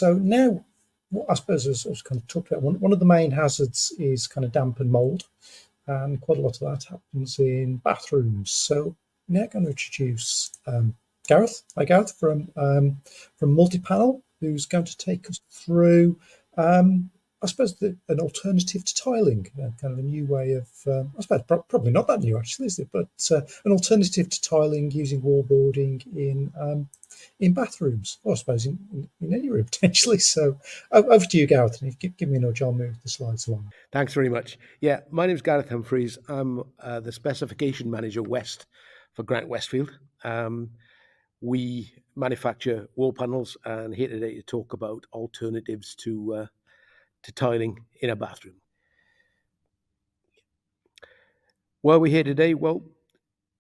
So now, what I suppose, as I was kind of talked about, one of the main hazards is kind of damp and mould, and quite a lot of that happens in bathrooms. So now I'm going to introduce Gareth. Hi, Gareth from Multipanel, who's going to take us through, I suppose, an alternative to tiling, kind of a new way of, I suppose, probably not that new actually, is it? But an alternative to tiling using wallboarding in bathrooms, or I suppose in any room potentially. So over to you, Gareth, and if you give me a nudge, I'll move the slides along. Thanks very much. Yeah, my name's Gareth Humphries. I'm the Specification Manager West for Grant Westfield. We manufacture wall panels, and here today to talk about alternatives to tiling in a bathroom. Why are we here today? Well,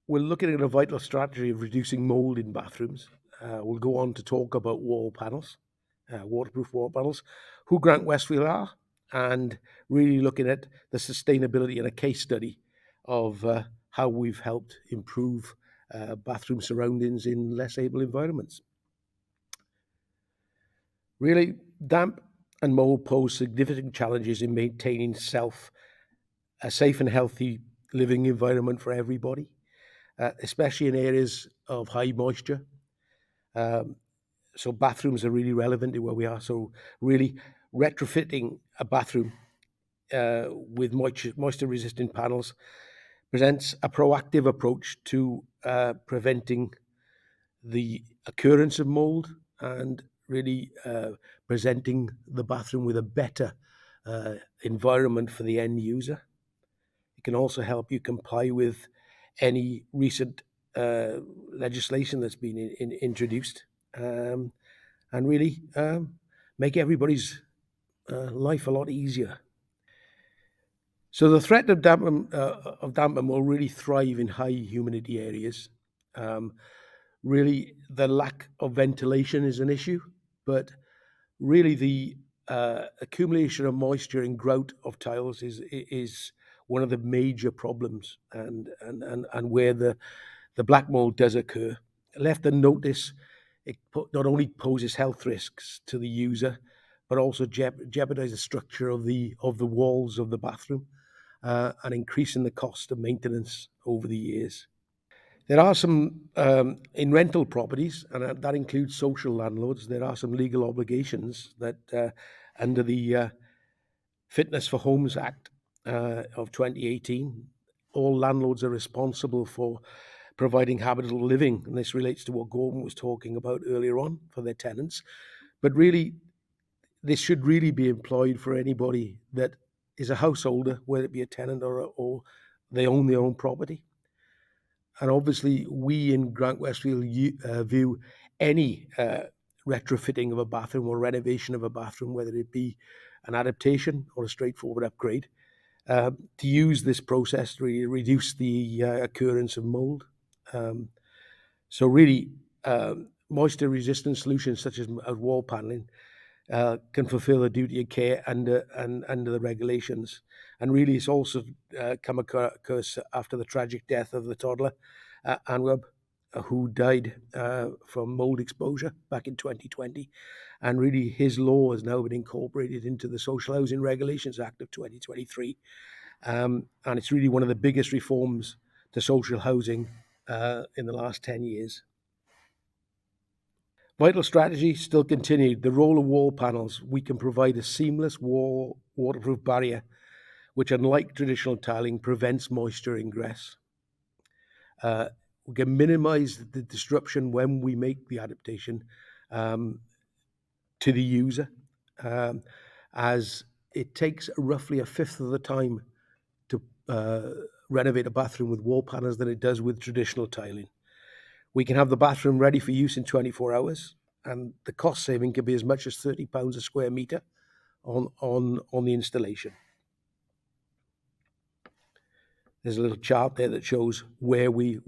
we're looking at a vital strategy of reducing mould in bathrooms. We'll go on to talk about wall panels, waterproof wall panels, who Grant Westfield are, and really looking at the sustainability and a case study of how we've helped improve bathroom surroundings in less able environments. Really, damp and mold pose significant challenges in maintaining a safe and healthy living environment for everybody, especially in areas of high moisture. So bathrooms are really relevant to where we are. So really retrofitting a bathroom with moisture-resistant panels presents a proactive approach to preventing the occurrence of mold and really presenting the bathroom with a better environment for the end user. It can also help you comply with any recent legislation that's been introduced and really make everybody's life a lot easier. So the threat of damp and mold really thrive in high humidity areas. Really, the lack of ventilation is an issue, but really the accumulation of moisture and grout of tiles is one of the major problems, and where the black mold does occur. Left unnoticed, it not only poses health risks to the user, but also jeopardizes the structure of the walls of the bathroom, and increasing the cost of maintenance over the years. There are some, in rental properties, and that includes social landlords, there are some legal obligations that under the Fitness for Homes Act of 2018, all landlords are responsible for providing habitable living. And this relates to what Gordon was talking about earlier on for their tenants. But really, this should really be employed for anybody that is a householder, whether it be a tenant or they own their own property. And obviously, we in Grant Westfield view any retrofitting of a bathroom or renovation of a bathroom, whether it be an adaptation or a straightforward upgrade, to use this process to reduce the occurrence of mold. So really, moisture-resistant solutions such as wall paneling can fulfill the duty of care under the regulations. And really, it's also come occurs after the tragic death of the toddler, Anwab, who died from mold exposure back in 2020. And really, his law has now been incorporated into the Social Housing Regulations Act of 2023. And it's really one of the biggest reforms to social housing in the last 10 years. Vital strategy still continued. The role of wall panels, we can provide a seamless wall waterproof barrier, which unlike traditional tiling prevents moisture ingress. We can minimize the disruption when we make the adaptation to the user, as it takes roughly a fifth of the time to renovate a bathroom with wall panels than it does with traditional tiling. We can have the bathroom ready for use in 24 hours, and the cost saving can be as much as £30 a square metre on the installation. There's a little chart there that shows where we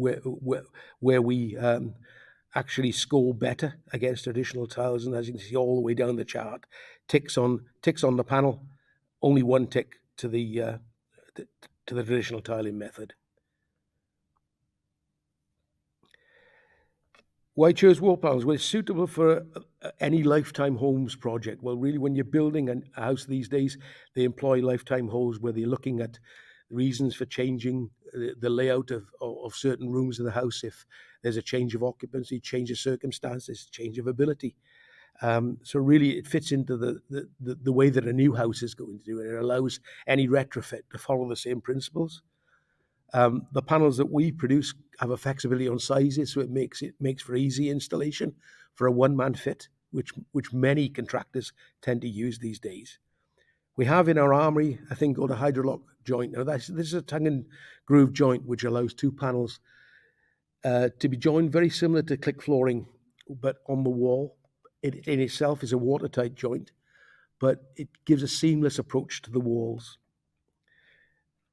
actually score better against traditional tiles, and as you can see all the way down the chart, ticks on the panel, only one tick to the traditional tiling method. Why choose wall panels? Well, it's suitable for any lifetime homes project. Well, really, when you're building a house these days, they employ lifetime homes where they're looking at reasons for changing the layout of certain rooms of the house if there's a change of occupancy, change of circumstances, change of ability. So really, it fits into the way that a new house is going to do it. It allows any retrofit to follow the same principles. The panels that we produce have a flexibility on sizes, so it makes for easy installation for a one-man fit, which many contractors tend to use these days. We have in our armory a thing called a hydrolock joint. Now, this is a tongue and groove joint which allows two panels to be joined very similar to click flooring, but on the wall. It in itself is a watertight joint, but it gives a seamless approach to the walls.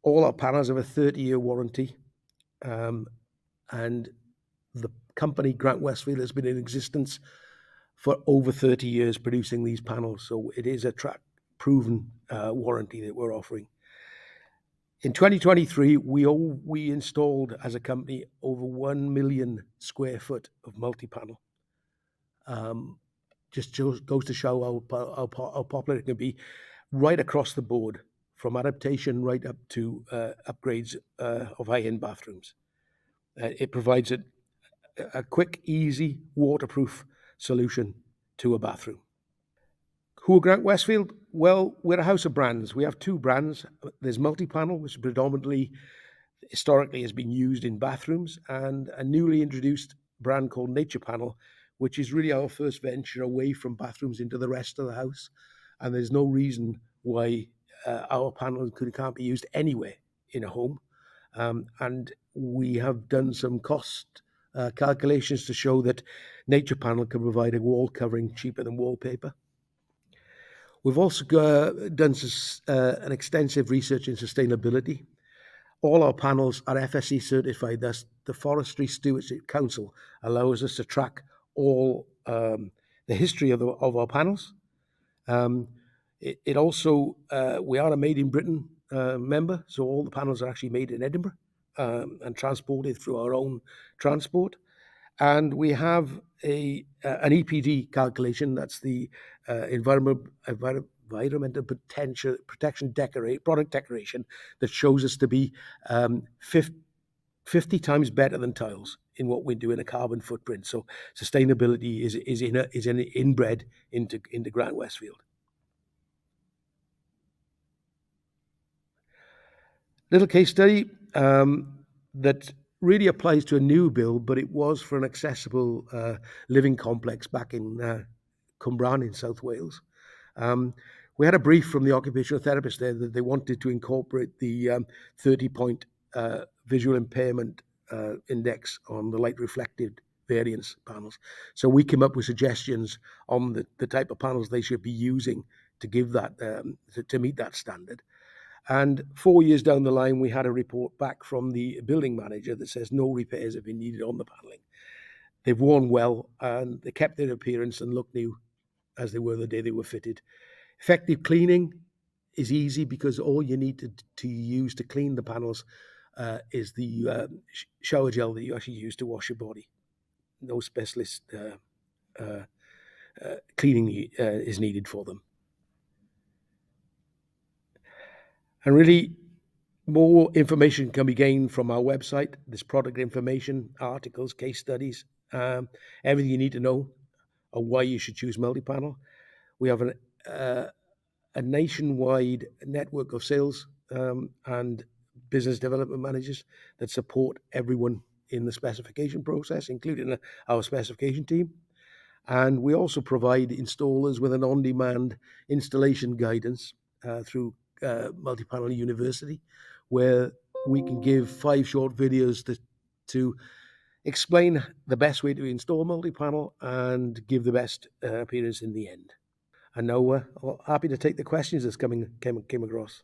All our panels have a 30-year warranty, and the company Grant Westfield has been in existence for over 30 years producing these panels, so it is a proven warranty that we're offering. In 2023, we installed as a company over 1 million square foot of multi-panel. Just goes to show how popular it can be right across the board, from adaptation right up to upgrades of high-end bathrooms. It provides a quick, easy, waterproof solution to a bathroom. Who are Grant Westfield? Well, we're a house of brands. We have two brands. There's Multipanel, which predominantly, historically, has been used in bathrooms, and a newly introduced brand called Nature Panel, which is really our first venture away from bathrooms into the rest of the house. And there's no reason why our panel can't be used anywhere in a home. And we have done some cost calculations to show that Nature Panel can provide a wall covering cheaper than wallpaper. We've also done an extensive research in sustainability. All our panels are FSC certified, thus the Forestry Stewardship Council allows us to track all the history of our panels. It also, we are a Made in Britain member, so all the panels are actually made in Edinburgh and transported through our own transport. And we have an EPD calculation, that's the environmental protection product declaration, that shows us to be 50 times better than tiles in what we do in a carbon footprint. So sustainability is inbred into Grant Westfield. Little case study that really applies to a new build, but it was for an accessible living complex back in Cwmbran in South Wales. We had a brief from the occupational therapist there that they wanted to incorporate the 30-point visual impairment index on the light reflected variance panels. So we came up with suggestions on the type of panels they should be using to give that to meet that standard. And 4 years down the line, we had a report back from the building manager that says no repairs have been needed on the paneling. They've worn well and they kept their appearance and look new as they were the day they were fitted. Effective cleaning is easy because all you need to use to clean the panels is the shower gel that you actually use to wash your body. No specialist cleaning is needed for them. And really, more information can be gained from our website. There's product information, articles, case studies, everything you need to know on why you should choose Multipanel. We have a nationwide network of sales and business development managers that support everyone in the specification process, including our specification team. And we also provide installers with an on-demand installation guidance through Multipanel University, where we can give 5 short videos to explain the best way to install multi-panel and give the best appearance in the end. And now we're happy to take the questions that's came across.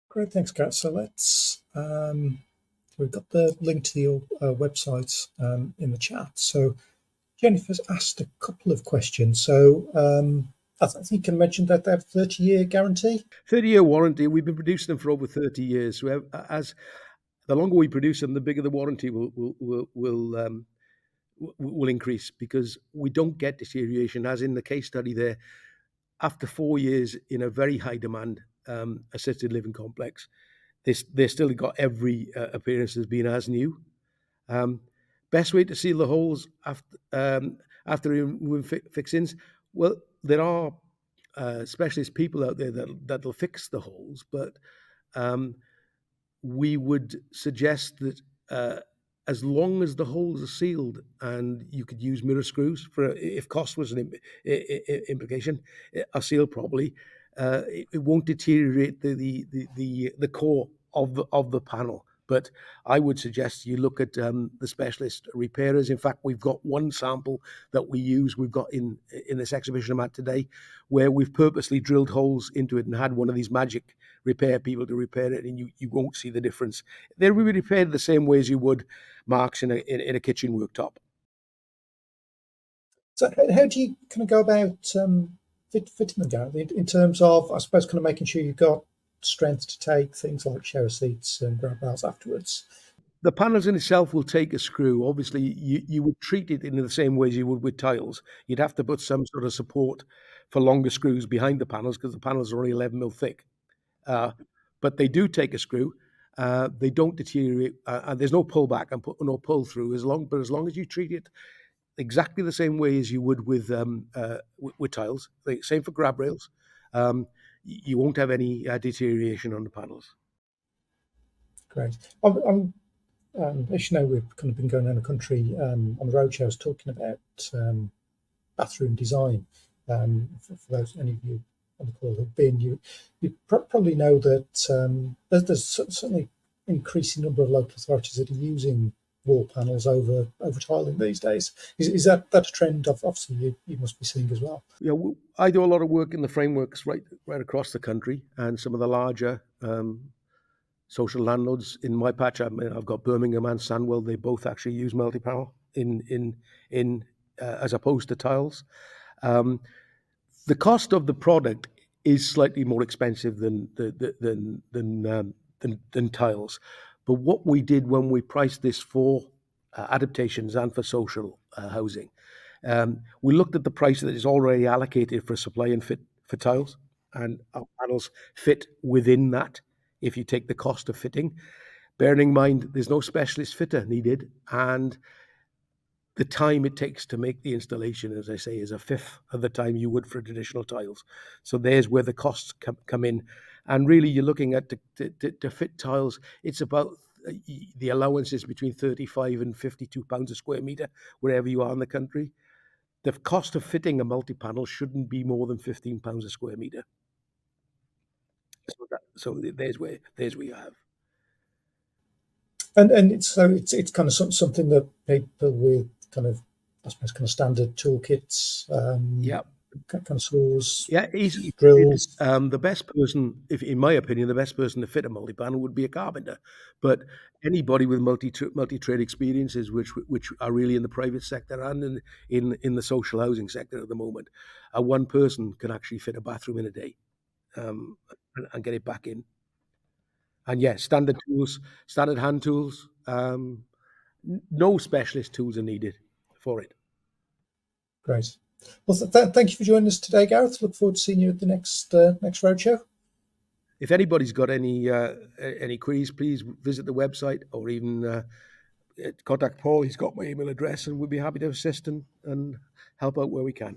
Great, thanks, Gareth. So let's, we've got the link to your website in the chat. So Jennifer's asked a couple of questions. So I think you can mention that they have a 30-year guarantee. 30-year warranty. We've been producing them for over 30 years. So as the longer we produce them, the bigger the warranty will increase, because we don't get deterioration, as in the case study there. After 4 years in a very high demand assisted living complex, they still got every appearance as being as new. Best way to seal the holes after removing fixings? Well, there are specialist people out there that'll fix the holes, but we would suggest that as long as the holes are sealed, and you could use mirror screws for, if cost was an implication, are sealed properly, it won't deteriorate the core of the panel. But I would suggest you look at the specialist repairers. In fact, we've got one sample that we use. We've got in this exhibition I'm at today, where we've purposely drilled holes into it and had one of these magic repair people to repair it, and you won't see the difference. They'll be repaired the same way as you would marks in a kitchen worktop. So how do you kind of go about fitting them, Gareth, in terms of, I suppose, kind of making sure you've got strength to take things like shower seats and grab rails afterwards? The panels in itself will take a screw. Obviously, you would treat it in the same way as you would with tiles. You'd have to put some sort of support for longer screws behind the panels, because the panels are only 11 mil thick. But they do take a screw. They don't deteriorate, and there's no pullback and no pull through. As long as you treat it exactly the same way as you would with tiles, same for grab rails, you won't have any deterioration on the panels. Great. As you know, we've kind of been going around the country on the road shows talking about bathroom design. For those, any of you on the call who've been, you probably know that there's certainly increasing number of local authorities that are using wall panels over tiling these days. Is that a trend? Obviously, you must be seeing as well. Yeah, I do a lot of work in the frameworks right across the country, and some of the larger social landlords in my patch. I've got Birmingham and Sandwell. They both actually use Multipanel in as opposed to tiles. The cost of the product is slightly more expensive than tiles. But what we did when we priced this for adaptations and for social housing, we looked at the price that is already allocated for supply and fit for tiles, and our panels fit within that. If you take the cost of fitting, bearing in mind there's no specialist fitter needed, and the time it takes to make the installation, as I say, is a fifth of the time you would for traditional tiles. So there's where the costs come in. And really, you're looking at to fit tiles, it's about the allowances between 35 and 52 pounds a square metre, wherever you are in the country. The cost of fitting a multi-panel shouldn't be more than 15 pounds a square metre. So there's where you have. And it's kind of something that people with kind of, I suppose, kind of standard toolkits, kind of saws, easy drills. The best person, in my opinion, the best person to fit a multi-panel would be a carpenter. But anybody with multi-trade experiences, which are really in the private sector and in the social housing sector at the moment, one person can actually fit a bathroom in a day, and get it back in. And standard tools, standard hand tools. No specialist tools are needed for it. Great. Well, thank you for joining us today, Gareth. Look forward to seeing you at the next roadshow. If anybody's got any queries, please visit the website, or even contact Paul. He's got my email address, and we'll be happy to assist and help out where we can.